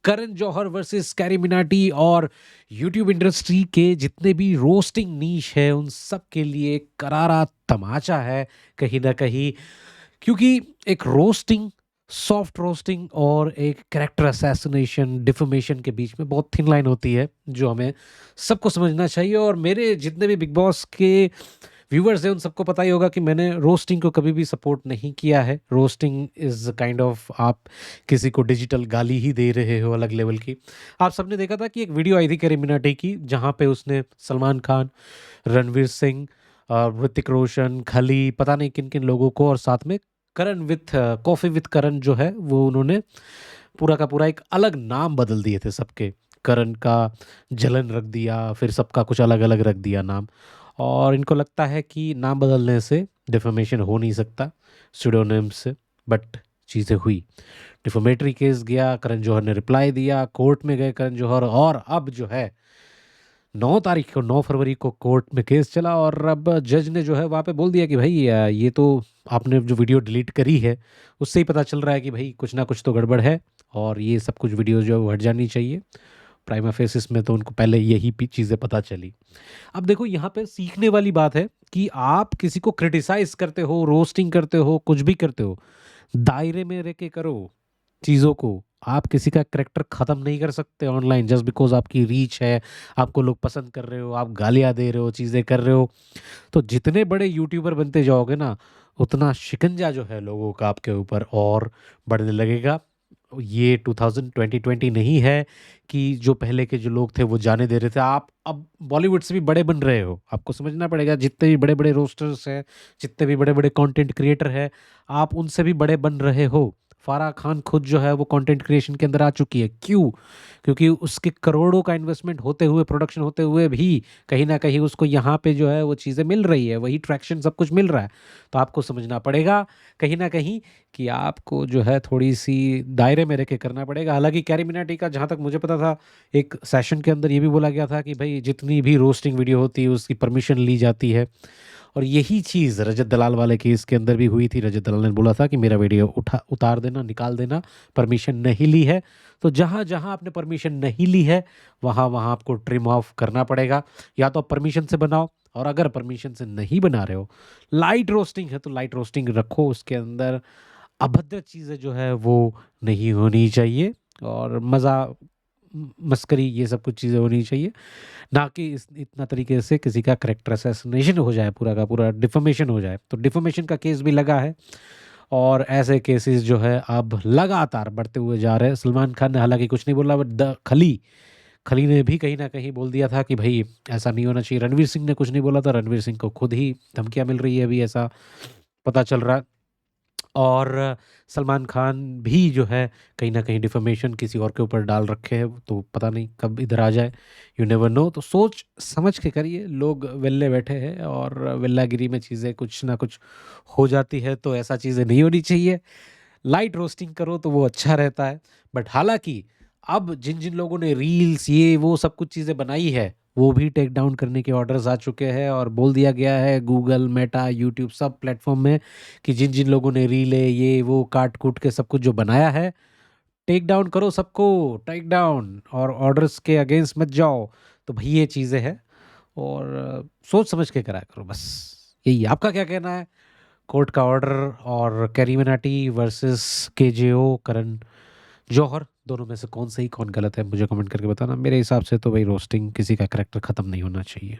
Karan Johar versus carry Minati और YouTube industry के जितने भी रोस्टिंग नीश है उन सब के लिए करारा तमाचा है कहीं ना कहीं, क्योंकि एक रोस्टिंग, सॉफ्ट रोस्टिंग और एक कैरेक्टर असैसिनेशन, डिफेमेशन के बीच में बहुत थिन लाइन होती है जो हमें सबको समझना चाहिए। और मेरे जितने भी बिग बॉस के व्यूअर्स हैं उन सबको पता ही होगा कि मैंने रोस्टिंग को कभी भी सपोर्ट नहीं किया है। रोस्टिंग इज़ काइंड ऑफ आप किसी को डिजिटल गाली ही दे रहे हो अलग लेवल की। आप सबने देखा था कि एक वीडियो आई थी कैरी मिनाटी की जहाँ पे उसने सलमान खान, रणवीर सिंह, ऋतिक रोशन, खली, पता नहीं किन किन लोगों को और साथ में करण विथ कॉफ़ी विथ करण जो है वो उन्होंने पूरा का पूरा एक अलग नाम बदल दिए थे सबके। करण का जलन रख दिया, फिर सबका कुछ अलग अलग रख दिया नाम। और इनको लगता है कि नाम बदलने से डिफेमेशन हो नहीं सकता स्यूडोनिम से, बट चीज़ें हुई। डिफेमेटरी केस गया, करण जौहर ने रिप्लाई दिया, कोर्ट में गए करण जौहर, और अब जो है 9 तारीख को, 9 फरवरी को कोर्ट में केस चला और अब जज ने जो है वहाँ पे बोल दिया कि भाई ये तो आपने जो वीडियो डिलीट करी है उससे ही पता चल रहा है कि भाई कुछ ना कुछ तो गड़बड़ है और ये सब कुछ वीडियो जो है वो हट जानी चाहिए। प्राइमा फेसिस में तो उनको पहले यही चीज़ें पता चली। अब देखो यहाँ पे सीखने वाली बात है कि आप किसी को क्रिटिसाइज करते हो, रोस्टिंग करते हो, कुछ भी करते हो, दायरे में रह के करो चीज़ों को। आप किसी का करेक्टर ख़त्म नहीं कर सकते ऑनलाइन जस्ट बिकॉज आपकी रीच है, आपको लोग पसंद कर रहे हो, आप गालियाँ दे रहे हो, चीज़ें कर रहे हो। तो जितने बड़े यूट्यूबर बनते जाओगे ना, उतना शिकंजा जो है लोगों का आपके ऊपर और बढ़ने लगेगा। ये 2020 नहीं है कि जो पहले के जो लोग थे वो जाने दे रहे थे। आप अब बॉलीवुड से भी बड़े बन रहे हो, आपको समझना पड़ेगा। जितने भी बड़े बड़े रोस्टर्स हैं, जितने भी बड़े बड़े कंटेंट क्रिएटर हैं, आप उनसे भी बड़े बन रहे हो। फारा खान खुद जो है वो कंटेंट क्रिएशन के अंदर आ चुकी है। क्यों? क्योंकि उसके करोड़ों का इन्वेस्टमेंट होते हुए, प्रोडक्शन होते हुए भी कहीं ना कहीं उसको यहाँ पे जो है वो चीज़ें मिल रही है, वही ट्रैक्शन सब कुछ मिल रहा है। तो आपको समझना पड़ेगा कहीं ना कहीं कि आपको जो है थोड़ी-सी दायरे में रह के करना पड़ेगा। हालाँकि कैरी मिनाटी का जहाँ तक मुझे पता था, एक सेशन के अंदर ये भी बोला गया था कि भई जितनी भी रोस्टिंग वीडियो होती है उसकी परमिशन ली जाती है। और यही चीज़ रजत दलाल वाले केस के अंदर भी हुई थी। रजत दलाल ने बोला था कि मेरा वीडियो उतार देना, निकाल देना, परमिशन नहीं ली है। तो जहाँ-जहाँ आपने परमिशन नहीं ली है, वहाँ-वहाँ आपको ट्रिम ऑफ करना पड़ेगा। या तो आप परमिशन से बनाओ, और अगर परमिशन से नहीं बना रहे हो, लाइट रोस्टिंग है तो लाइट रोस्टिंग रखो, उसके अंदर अभद्र चीज़ें जो है वो नहीं होनी चाहिए और मस्करी ये सब कुछ चीज़ें होनी चाहिए। ना कि इतना तरीके से किसी का कैरेक्टर असैसिनेशन हो जाए, पूरा का पूरा डिफेमेशन हो जाए। तो डिफेमेशन का केस भी लगा है और ऐसे केसेस जो है अब लगातार बढ़ते हुए जा रहे हैं। सलमान खान ने हालाँकि कुछ नहीं बोला, बट द खली खली ने भी कहीं न कहीं बोल दिया था कि भई ऐसा नहीं होना चाहिए। रणवीर सिंह ने कुछ नहीं बोला था, रणवीर सिंह को खुद ही धमकियाँ मिल रही है अभी, ऐसा पता चल रहा है। और सलमान खान भी जो है कहीं न कहीं डिफेमेशन किसी और के ऊपर डाल रखे हैं, तो पता नहीं कब इधर आ जाए, यू नेवर नो। तो सोच समझ के करिए, लोग वेल्ले बैठे हैं और वेल्लागिरी में चीज़ें कुछ ना कुछ हो जाती है, तो ऐसा चीज़ें नहीं होनी चाहिए। लाइट रोस्टिंग करो तो वो अच्छा रहता है। बट हालाँकि अब जिन-जिन लोगों ने रील्स ये वो सब कुछ चीज़ें बनाई है, वो भी टेक डाउन करने के ऑर्डर्स आ चुके हैं और बोल दिया गया है गूगल, मेटा, यूट्यूब सब प्लेटफ़ॉर्म में कि जिन-जिन लोगों ने रीलें ये वो काट-कूट के सब कुछ जो बनाया है, टेक डाउन करो सबको, टेक डाउन, और ऑर्डर्स के अगेंस्ट मत जाओ। तो भई ये चीज़ें हैं और सोच समझ के करा करो बस। यही आपका क्या कहना है? कोर्ट का ऑर्डर और carry Minati versus KJO Karan Johar, दोनों में से कौन सही कौन गलत है मुझे कमेंट करके बताना। मेरे हिसाब से तो भाई रोस्टिंग किसी का करैक्टर ख़त्म नहीं होना चाहिए।